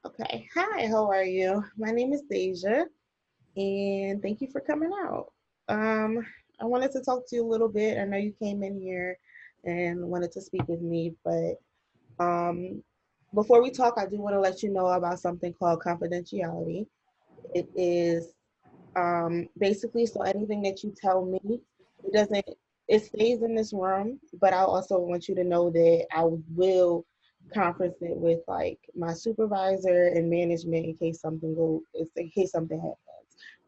Okay. Hi, how are you? My name is Deja, and thank you for coming out. Um, I wanted to talk to you a little bit. I know you came in here and wanted to speak with me, but um, before we talk, I do want to let you know about something called confidentiality. It is basically so anything that you tell me, it doesn't, it stays in this room, but I also want you to know that I will conference it with like my supervisor and management in case something happens,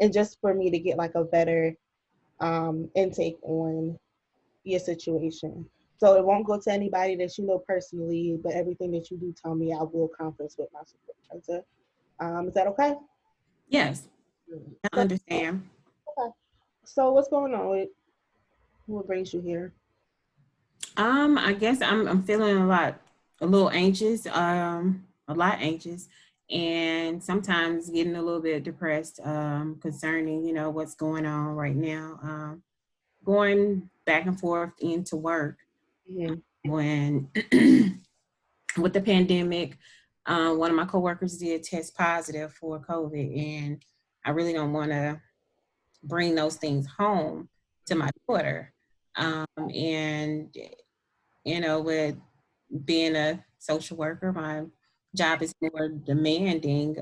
and just for me to get like a better intake on your situation. So it won't go to anybody that you know personally, but everything that you do tell me, I will conference with my supervisor. Is that okay? Yes, I So, understand. okay. So what's going on? What brings you here? I guess I'm feeling a little anxious, a lot anxious, and sometimes getting a little bit depressed, concerning what's going on right now. Going back and forth into work Mhm. when with the pandemic, one of my coworkers did test positive for COVID, and I really don't want to bring those things home to my daughter. And with being a social worker, my job is more demanding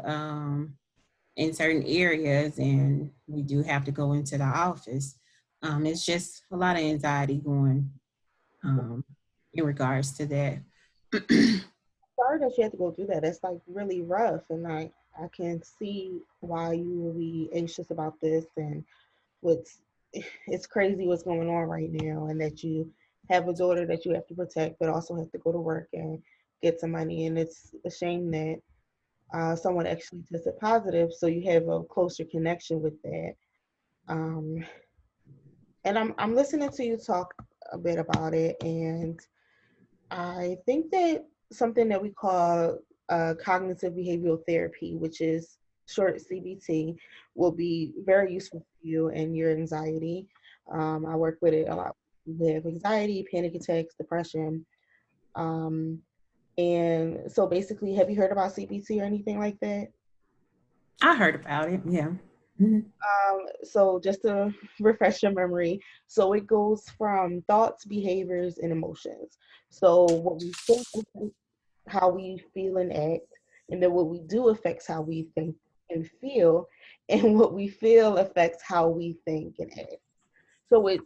in certain areas, and we do have to go into the office. It's just a lot of anxiety going um, in regards to that. Sorry that you had to go through that. That's like really rough, and I can see why you will be anxious about this. And what's it's crazy what's going on right now, and that you have a daughter that you have to protect, but also have to go to work and get some money. And it's a shame that someone actually tested positive, so you have a closer connection with that. Um, and I'm listening to you talk a bit about it, and I think that something that we call cognitive behavioral therapy, which is short CBT, will be very useful for you and your anxiety. I work with it a lot with anxiety, panic attacks, depression. Um, and so basically, have you heard about CBT or anything like that? I heard about it. Yeah. Mhm. So just to refresh your memory, so it goes from thoughts, behaviors, and emotions. So what we think affects how we feel and act, and then what we do affects how we think and feel, and what we feel affects how we think and act. So with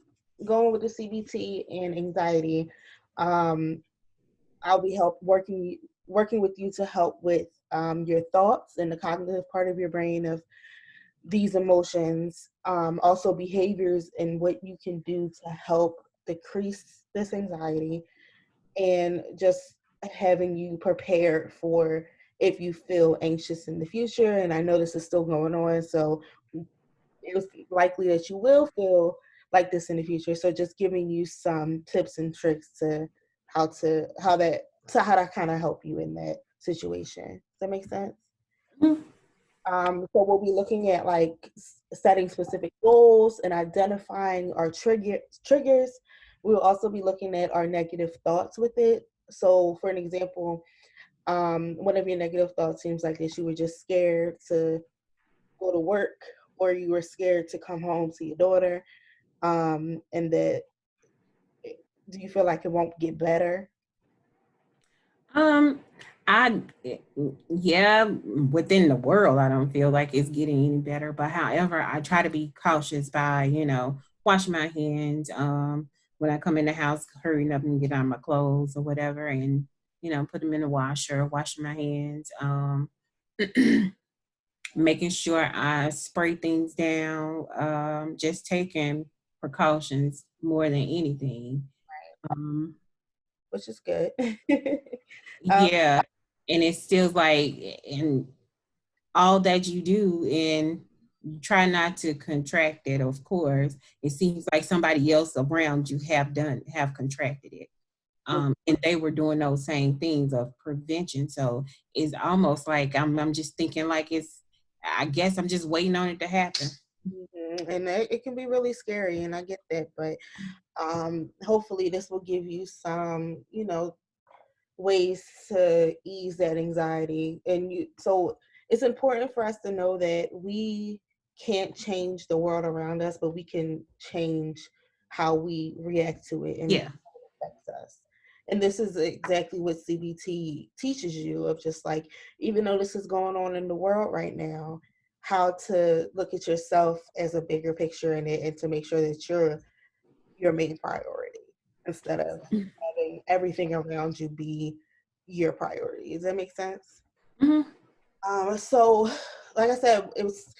going with the CBT and anxiety, um, I'll be working with you to help with your thoughts and the cognitive part of your brain of these emotions, also behaviors and what you can do to help decrease this anxiety, and just having you prepared for if you feel anxious in the future. And I know this is still going on, so it's likely that you will feel like this in the future. So just giving you some tips and tricks to how to kind of help you in that situation. Does that make sense? Mhm. So we'll be looking at like setting specific goals and identifying our triggers. We'll also be looking at our negative thoughts with it. So, for an example, one of your negative thoughts seems like that you were just scared to go to work, or you were scared to come home to your daughter, and that do you feel like it won't get better? Um, I yeah, within the world, I don't feel like it's getting any better. But however, I try to be cautious by washing my hands. When I come in the house, hurrying up and get on my clothes or whatever, and put them in the washer, washing my hands. Making sure I spray things down. Just taking precautions more than anything. Um, Which is good. um, yeah, and it still like and all that you do, and you try not to contract it. Of course, it seems like somebody else around you have contracted it, and they were doing those same things of prevention. So it's almost like I'm just thinking like it's. I guess I'm just waiting on it to happen. and it can be really scary, and I get that, but hopefully this will give you some ways to ease that anxiety. So it's important for us to know that we can't change the world around us, but we can change how we react to it and Yeah. how it affects us. And this is exactly what CBT teaches you, of just like, even though this is going on in the world right now, how to look at yourself as a bigger picture in it, and to make sure that you're your main priority instead of having everything around you be your priority. Does that make sense? Mm-hmm. So, like I said, it was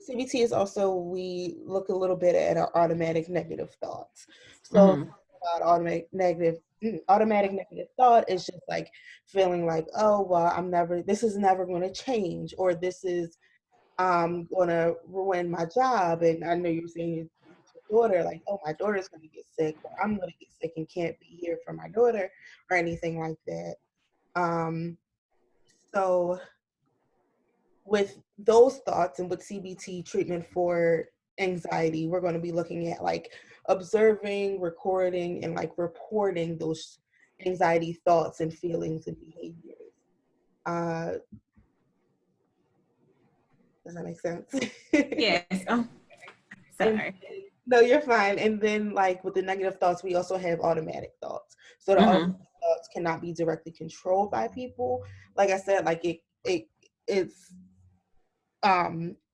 CBT is also, we look a little bit at our automatic negative thoughts. So Mm-hmm. about automatic negative thought is just like feeling like, oh well, this is never going to change, or this is going to ruin my job. And I know you're saying your daughter, like, oh, my daughter's going to get sick, or I'm going to get sick and can't be here for my daughter, or anything like that. Um, so with those thoughts, and with CBT treatment for anxiety, we're going to be looking at like observing, recording, and like reporting those anxiety thoughts and feelings and behaviors. Uh, does that make sense? Yes. Oh, And sorry. no, you're fine. And then, like with the negative thoughts, we also have automatic thoughts. So the automatic Mm-hmm. thoughts cannot be directly controlled by people. Like I said, like it's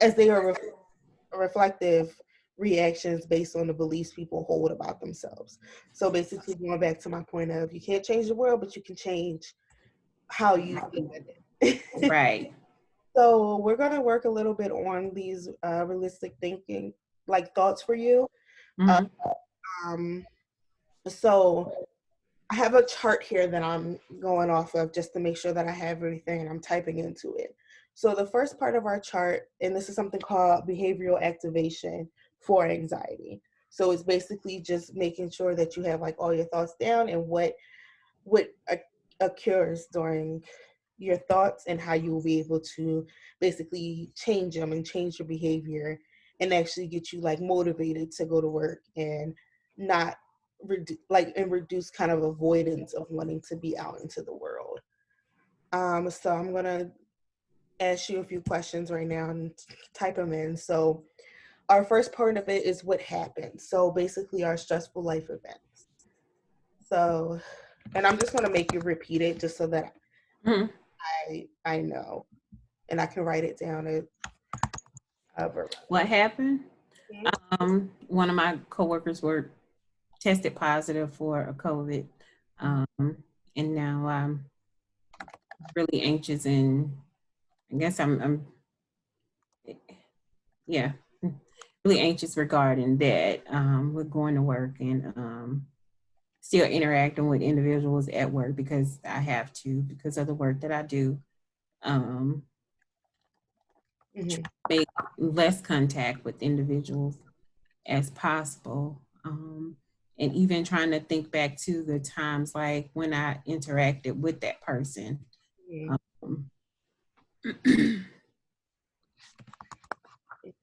as they are reflective reactions based on the beliefs people hold about themselves. So basically, going back to my point of, you can't change the world, but you can change how you feel in it. Right. So we're gonna work a little bit on these realistic thinking, like thoughts for you. Uh, Mm-hmm. um, so I have a chart here that I'm going off of, just to make sure that I have everything and I'm typing into it. So the first part of our chart, and this is something called behavioral activation for anxiety. So it's basically just making sure that you have like all your thoughts down, and what occurs during your thoughts, and how you will be able to basically change them and change your behavior, and actually get you like motivated to go to work, and not and reduce kind of avoidance of wanting to be out into the world. So I'm gonna ask you a few questions right now and type them in. So our first part of it is what happened. So basically our stressful life events. So, and I'm just gonna make you repeat it just so that Mm-hmm. I know, and I can write it down at What happened? Mhm. One of my coworkers were tested positive for a COVID, um, and now I'm really anxious, and I guess I'm yeah, really anxious regarding that. With going to work and still interacting with individuals at work, because I have to, because of the work that I do. Um, Mhm. make less contact with individuals as possible. And even trying to think back to the times like when I interacted with that person. Mhm. Um,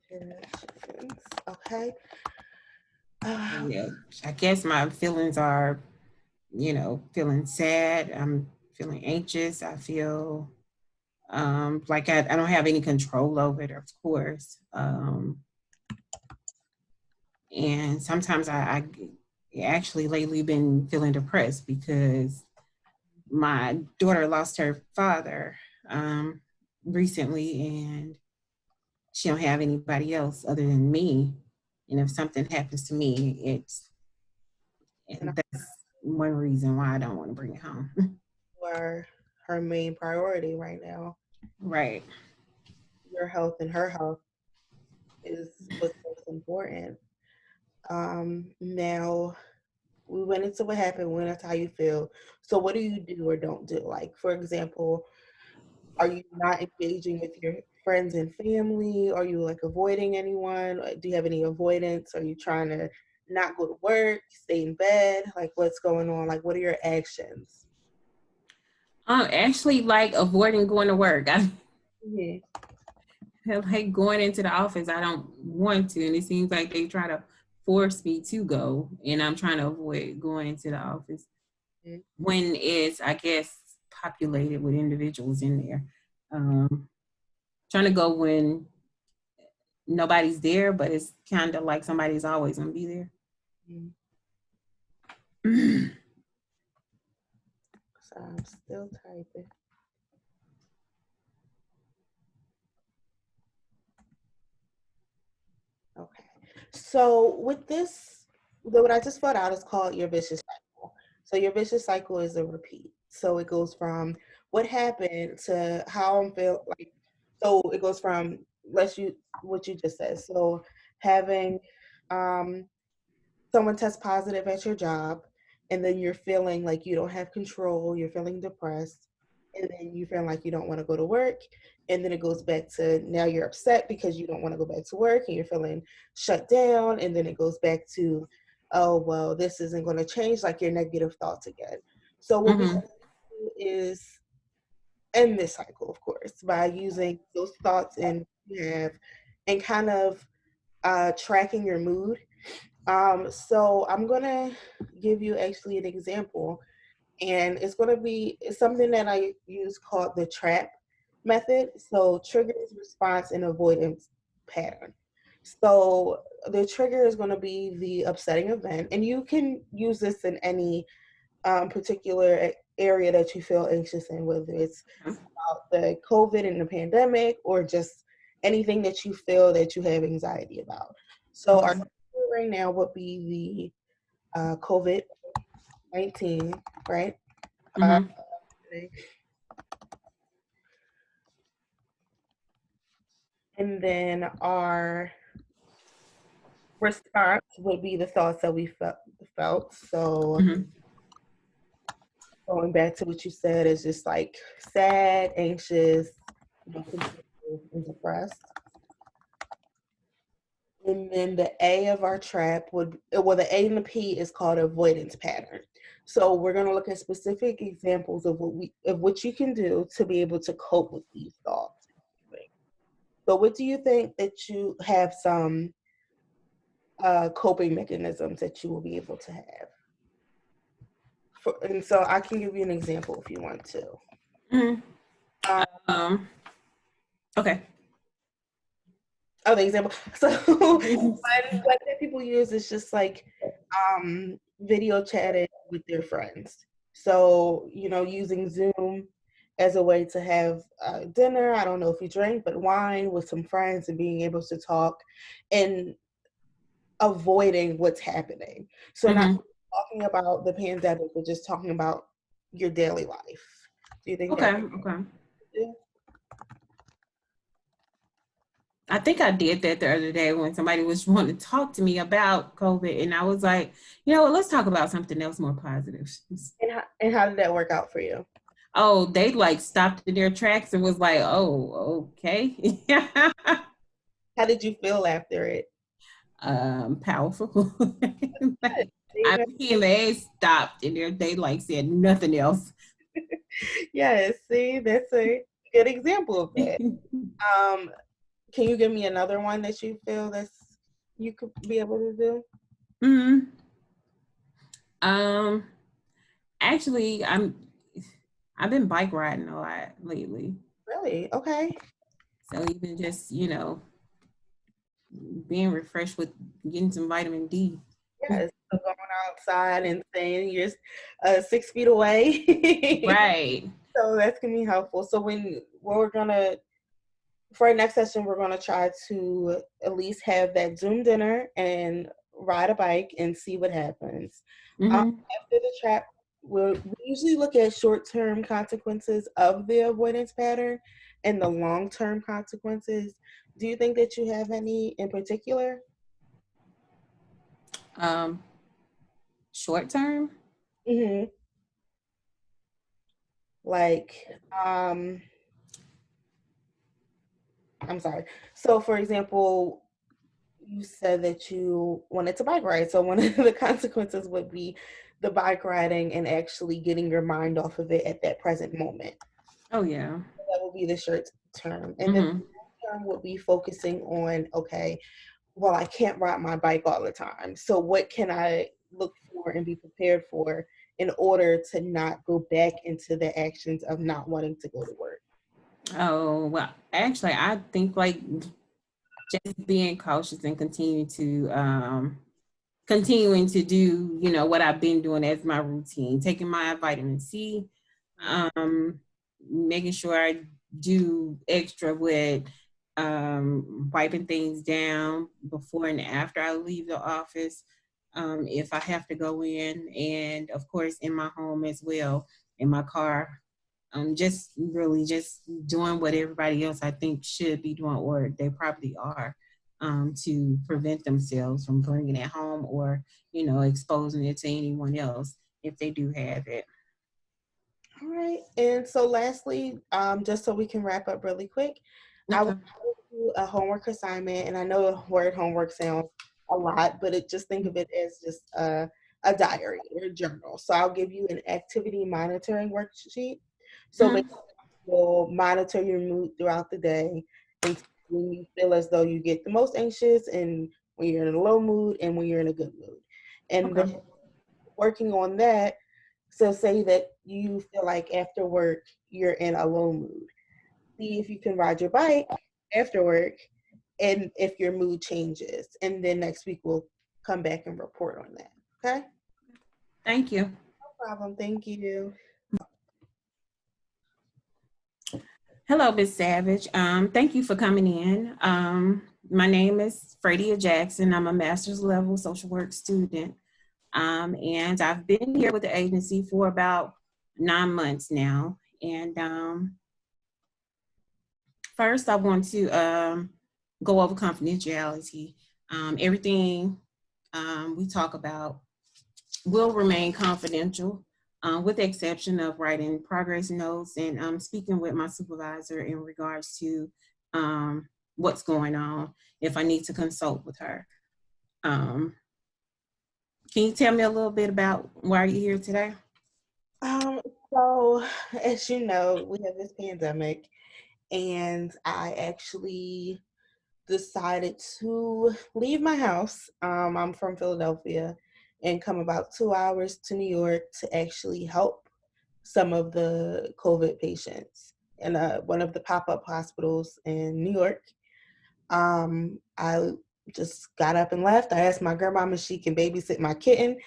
Interactions. Okay. yeah, I guess my feelings are, feeling sad. I'm feeling anxious. I feel like I don't have any control over it, of course. And sometimes I actually lately been feeling depressed because my daughter lost her father recently, and she don't have anybody else other than me. And if something happens to me, And that's one reason why I don't want to bring it home. you are her main priority right now. Right. Your health and her health is what's most important. Now we went into what happened, we went into how you feel. So what do you do or don't do? Like, for example, are you not engaging with your friends and family? Are you like avoiding anyone? Do you have any avoidance? Are you trying to not go to work, stay in bed? Like, what's going on? Like, what are your actions? Actually, like avoiding going to work. I Mhm. like going into the office. I don't want to, and it seems like they try to force me to go, and I'm trying to avoid going into the office. Mhm. when it's, I guess, populated with individuals in there. Trying to go when nobody's there, but it's kind of like somebody's always gonna be there. Mhm. Mm-hmm. So I'm still typing. Okay. So with this, what I just filled out is called your vicious cycle. So your vicious cycle is a repeat. So it goes from what happened to how I'm feel like. So it goes from let's you what you just said. So having um someone test positive at your job, and then you're feeling like you don't have control, you're feeling depressed, and then you feel like you don't want to go to work, and then it goes back to now you're upset because you don't want to go back to work and you're feeling shut down, and then it goes back to, oh well, this isn't going to change, like your negative thoughts again. So what we do is end this cycle, of course, by using those thoughts and you have and kind of tracking your mood. So I'm gonna give you actually an example, and it's something that I use called the trap method. So triggers, response, and avoidance pattern. So the trigger is going to be the upsetting event, and you can use this in any particular area that you feel anxious in, whether it's about the COVID and the pandemic or just anything that you feel that you have anxiety about. So our Okay. trigger right now would be the COVID-19, right? Uh, Mm-hmm. and then our response would be the thoughts that we felt. So Mm-hmm. going back to what you said is just like sad, anxious, confused, and depressed. And then the A of our trap the A and the P is called avoidance pattern. So we're going to look at specific examples of what you can do to be able to cope with these thoughts. So what do you think that you have some coping mechanisms that you will be able to have? And so I can give you an example if you want to. Mm-hmm. Um, Um, okay. the example. So one that people use is just like video chatting with their friends. So, using Zoom as a way to have dinner. I don't know if you drink, but wine with some friends and being able to talk and avoiding what's happening. So, not Mm-hmm. talking about the pandemic, but just talking about your daily life. Do you think Okay. that? Okay. I think I did that the other day when somebody was wanting to talk to me about COVID, and I was like, you know what, let's talk about something else more positive. And how did that work out for you? Oh, they like stopped in their tracks and was like, oh, okay. How did you feel after it? Powerful. Good. I mean, they stopped and they like said nothing else. Yes, see, that's a good example of that. Um, can you give me another one that you feel you could be able to do? Mm, um, actually, I've been bike riding a lot lately. Really? Okay. So even just, being refreshed with getting some vitamin D. Yes. So going outside and saying you're 6 feet away. Right. So that's gonna be helpful. So we're gonna for our next session, we're gonna try to at least have that Zoom dinner and ride a bike and see what happens. Mm-hmm. After the trap, we usually look at short-term consequences of the avoidance pattern and the long-term consequences. Do you think that you have any in particular? Um, Short term. Hmm. Like, I'm sorry. So, for example, you said that you wanted to bike ride. So, one of the consequences would be the bike riding and actually getting your mind off of it at that present moment. Oh yeah. That would be the short term. And then Mm-hmm. the long term would be focusing on, okay, well, I can't ride my bike all the time. So what can I look for and be prepared for in order to not go back into the actions of not wanting to go to work? Oh, well, actually, I think like just being cautious and continuing to do, what I've been doing as my routine, taking my vitamin C, making sure I do extra with wiping things down before and after I leave the office, if I have to go in, and of course in my home as well, in my car. Just really just doing what everybody else I think should be doing, or they probably are, to prevent themselves from bringing it home or, exposing it to anyone else if they do have it. All right. And so lastly, just so we can wrap up really quick, I will Okay. do a homework assignment. And I know the word homework sounds a lot, but just think of it as just a diary or a journal. So I'll give you an activity monitoring worksheet. So Mhm. basically, you'll monitor your mood throughout the day and when you feel as though you get the most anxious, and when you're in a low mood, and when you're in a good mood. And Okay. then working on that, so say that you feel like after work you're in a low mood. See if you can ride your bike after work and if your mood changes. And then next week we'll come back and report on that. Okay? Thank you. No problem. Thank you. Hello, Miss Savage. Thank you for coming in. My name is Fredia Jackson. I'm a master's level social work student. And I've been here with the agency for about 9 months now. And first, I want to go over confidentiality. Everything we talk about will remain confidential, with the exception of writing progress notes and speaking with my supervisor in regards to what's going on if I need to consult with her. Um, can you tell me a little bit about why you're here today? Um, so as you know, we have this pandemic, and I actually decided to leave my house. I'm from Philadelphia, and come about 2 hours to New York to actually help some of the COVID patients in one of the pop-up hospitals in New York. I just got up and left. I asked my grandmama if she can babysit my kitten.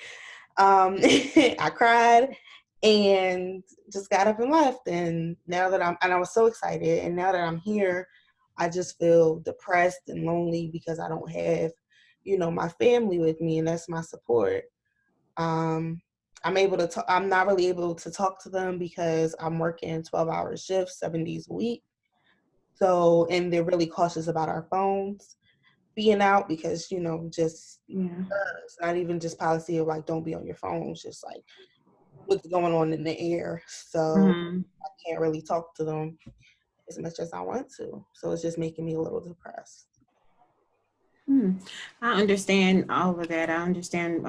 I cried and just got up and left. And now that I was so excited. And now that I'm here, I just feel depressed and lonely because I don't have, my family with me, and that's my support. Um, I'm not really able to talk to them because I'm working 12-hour shifts, 7 days a week. So, and they're really cautious about our phones being out because, just Yeah. it's not even just policy of like don't be on your phone. It's just like what's going on in the air. So Mhm. I can't really talk to them as much as I want to. So it's just making me a little depressed. Hmm. I understand all of that. I understand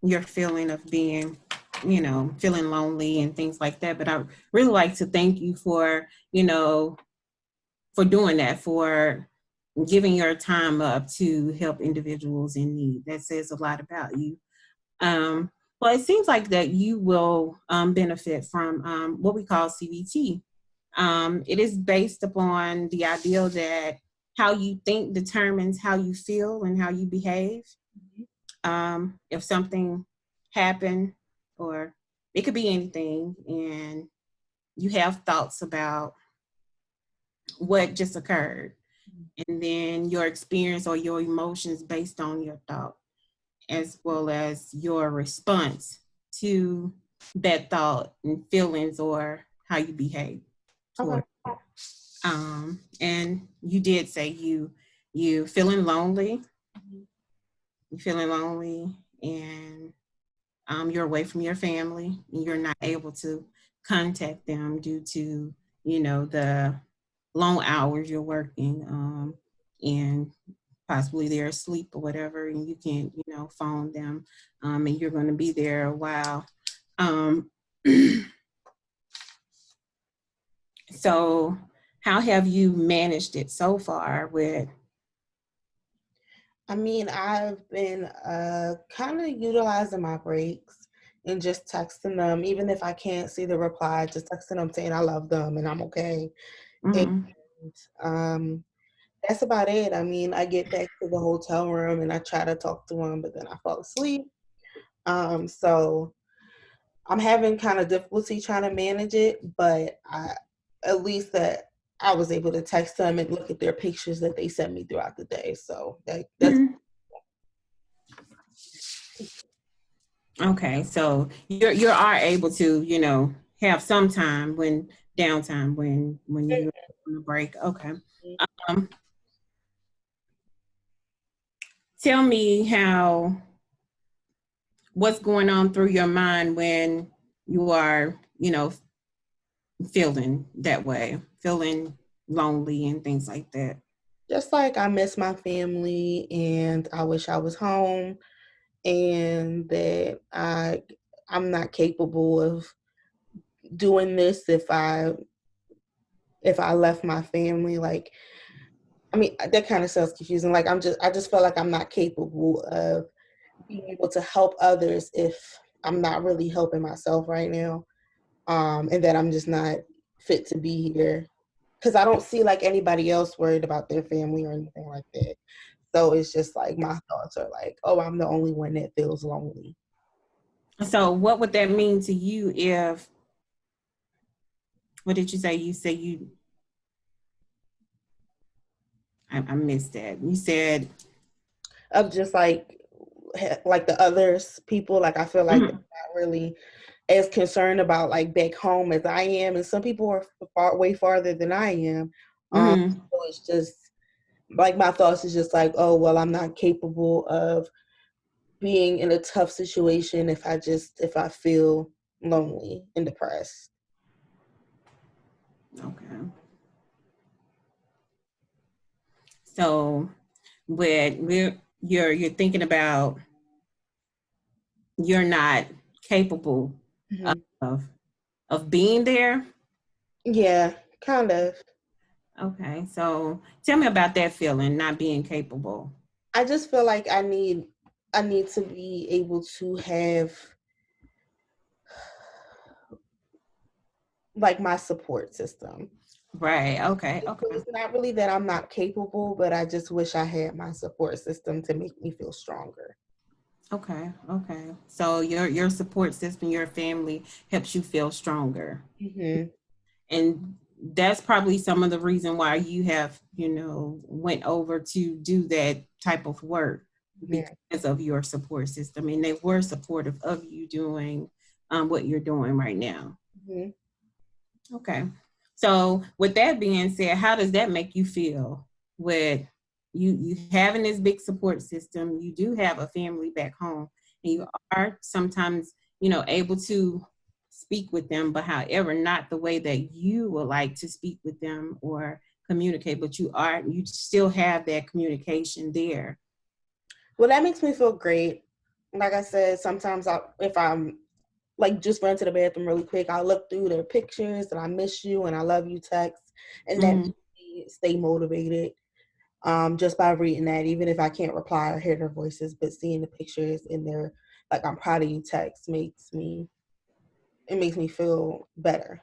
your feeling of being, feeling lonely and things like that. But I really like to thank you for, for doing that, for giving your time up to help individuals in need. That says a lot about you. Well, it seems like that you will benefit from what we call CBT. It is based upon the ideal that how you think determines how you feel and how you behave. If something happened, or it could be anything, and you have thoughts about what just occurred, and then your experience or your emotions based on your thought, as well as your response to that thought and feelings or how you behave Okay. toward. And you did say you feeling lonely, you feeling lonely, and you're away from your family, and you're not able to contact them due to the long hours you're working, and possibly they're asleep or whatever, and you can't phone them, and you're going to be there a while. Um, so how have you managed it so far with? I mean, I've been kind of utilizing my breaks and just texting them, even if I can't see the reply, just texting them saying I love them and I'm okay. And Mm-hmm. that's about it. I mean, I get back to the hotel room and I try to talk to them, but then I fall asleep. So I'm having kind of difficulty trying to manage it, but at least that I was able to text them and look at their pictures that they sent me throughout the day. So that's Mm-hmm. Okay, so you are able to, you know, have some time when downtime when you're on a break. Okay. Um, Tell me what's going on through your mind when you are, you know, feeling that way, feeling lonely and things like that. just like I miss my family and I wish I was home and that I'm not capable of doing this if I left my family. Like, I mean, that kind of sounds confusing. Like I just feel like I'm not capable of being able to help others if I'm not really helping myself right now. And that I'm just not fit to be here because I don't see like anybody else worried about their family or anything like that. So it's just like my thoughts are like, oh, I'm the only one that feels lonely. So what would that mean to you if, what did you say? You said I missed that. You said, Of just like the others people, like I feel like they're mm-hmm, not really as concerned about like back home as I am, and some people are way farther than I am. mm-hmm. So it's just like my thoughts is just like, oh well, I'm not capable of being in a tough situation if I feel lonely and depressed. Okay. So with you're thinking about you're not capable Hmm. of being there. Yeah, kind of. Okay, so tell me about that feeling, not being capable. I just feel like I need to be able to have like my support system. Right. Okay. So Okay. it's not really that I'm not capable, but I just wish I had my support system to make me feel stronger. Okay. Okay. So your support system, your family helps you feel stronger, Hmm. and that's probably some of the reason why you have, you know, went over to do that type of work Hmm. because of your support system, and they were supportive of you doing what you're doing right now. Hmm. Okay. So with that being said, how does that make you feel with you having this big support system? You do have a family back home and you are sometimes, you know, able to speak with them, but however, not the way that you would like to speak with them or communicate, but you still have that communication there. Well, that makes me feel great. Like I said, sometimes if I'm like just run to the bathroom really quick, I'll look through their pictures and I miss you and I love you text, and that Mm-hmm. makes me stay motivated. Just by reading that, even if I can't reply or hear their voices, but seeing the pictures in their like I'm proud of you text makes me feel better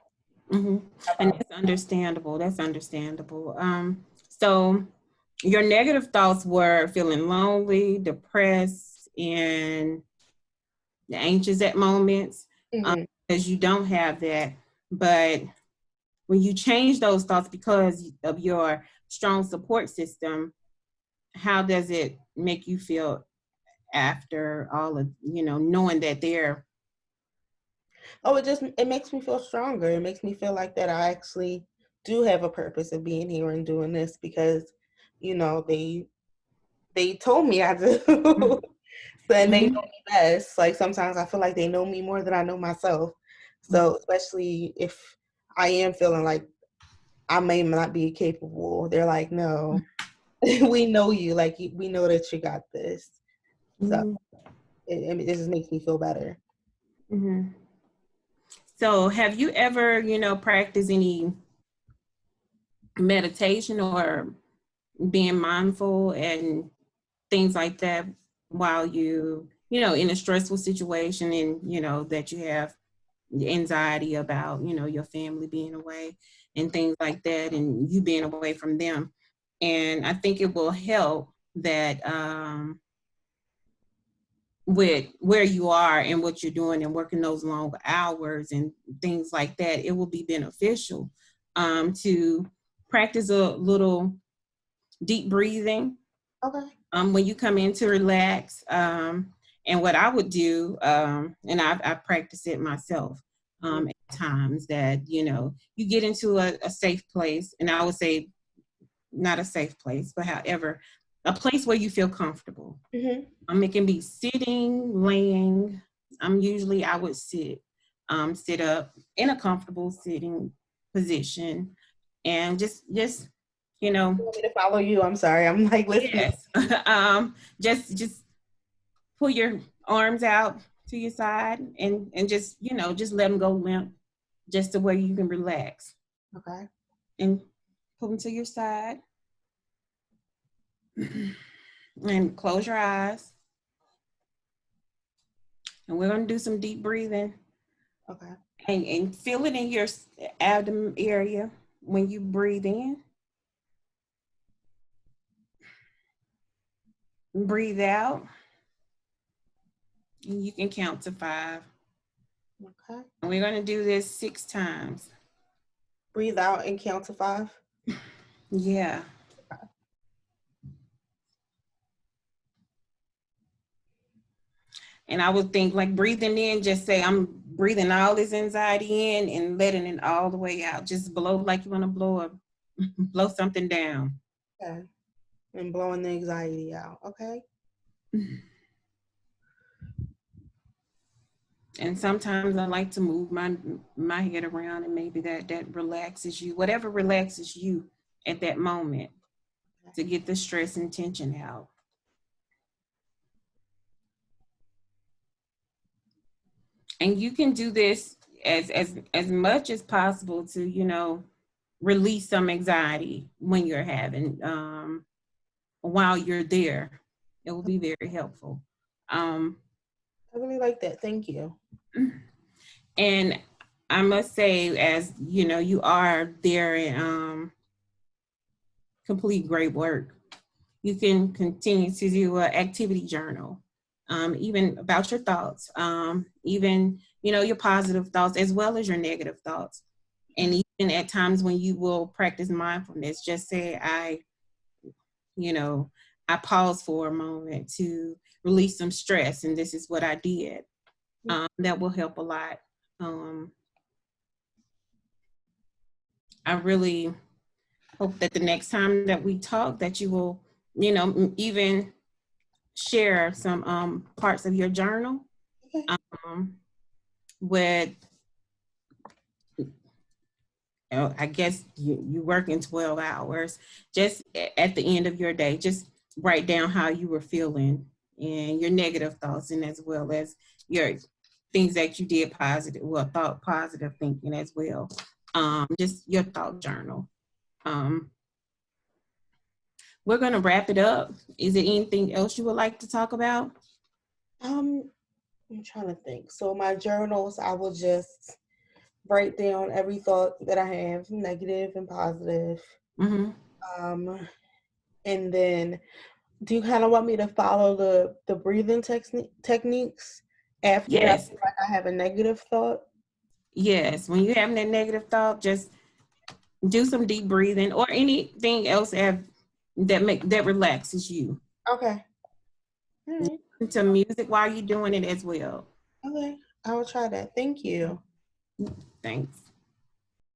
Mm-hmm. And about. that's understandable. That's understandable. So your negative thoughts were feeling lonely, depressed, and anxious at moments Hmm. because you don't have that. But when you change those thoughts because of your strong support system, how does it make you feel after all of, you know, knowing that they're Oh, it makes me feel stronger. It makes me feel like that I actually do have a purpose of being here and doing this because, you know, they told me I do. So, and they know mm-hmm, me best. Like sometimes I feel like they know me more than I know myself. So especially if I am feeling like I may not be capable, they're like, no, we know you. Like we know that you got this. So mm-hmm, it just makes me feel better. mm-hmm. So have you ever, you know, practiced any meditation or being mindful and things like that while in a stressful situation, and that you have anxiety about your family being away and things like that, and you being away from them. And I think it will help that with where you are and what you're doing and working those long hours and things like that, it will be beneficial to practice a little deep breathing Okay. when you come in to relax. And what I would do, and I practice it myself at times, that you get into a safe place, and I would say not a safe place, but however, a place where you feel comfortable. It can be sitting, laying. I would sit up in a comfortable sitting position, and just You want me to follow you? I'm sorry. I'm like listening. yes, just pull your arms out to your side, and just let them go limp, just to where you can relax, Okay. and pull them to your side, and close your eyes. And we're going to do some deep breathing. Okay. And feel it in your abdomen area when you breathe in. Breathe out. And you can count to 5. Okay. And we're going to do this 6 times. Breathe out and count to 5. Yeah. And I would think, like, breathing in, just say, I'm breathing all this anxiety in and letting it all the way out. Just blow like you want to blow something down. Okay. And blowing the anxiety out. Okay. And sometimes I like to move my head around, and maybe that relaxes you, whatever relaxes you at that moment, to get the stress and tension out. And you can do this as much as possible to release some anxiety when you're having while you're there. It will be very helpful. I really like that. Thank you. And I must say, as you are there and complete great work, you can continue to do an activity journal, even about your thoughts, even your positive thoughts as well as your negative thoughts. And even at times when you will practice mindfulness, just say, I pause for a moment to release some stress, and this is what I did. That will help a lot. I really hope that the next time that we talk, that you will, even share some parts of your journal with, I guess you working 12 hours, just at the end of your day, just write down how you were feeling and your negative thoughts, and as well as your things that you did positive, thought positive thinking as well. Just your thought journal. We're going to wrap it up. Is there anything else you would like to talk about? I'm trying to think. So my journals, I will just write down every thought that I have, negative and positive. And then, do you kind of want me to follow the breathing techniques after I Yes. feel like I have a negative thought? Yes. When you're having that negative thought, just do some deep breathing or anything else that relaxes you. Okay. All right. Listen to music while you're doing it as well. Okay. I will try that. Thank you. Thanks.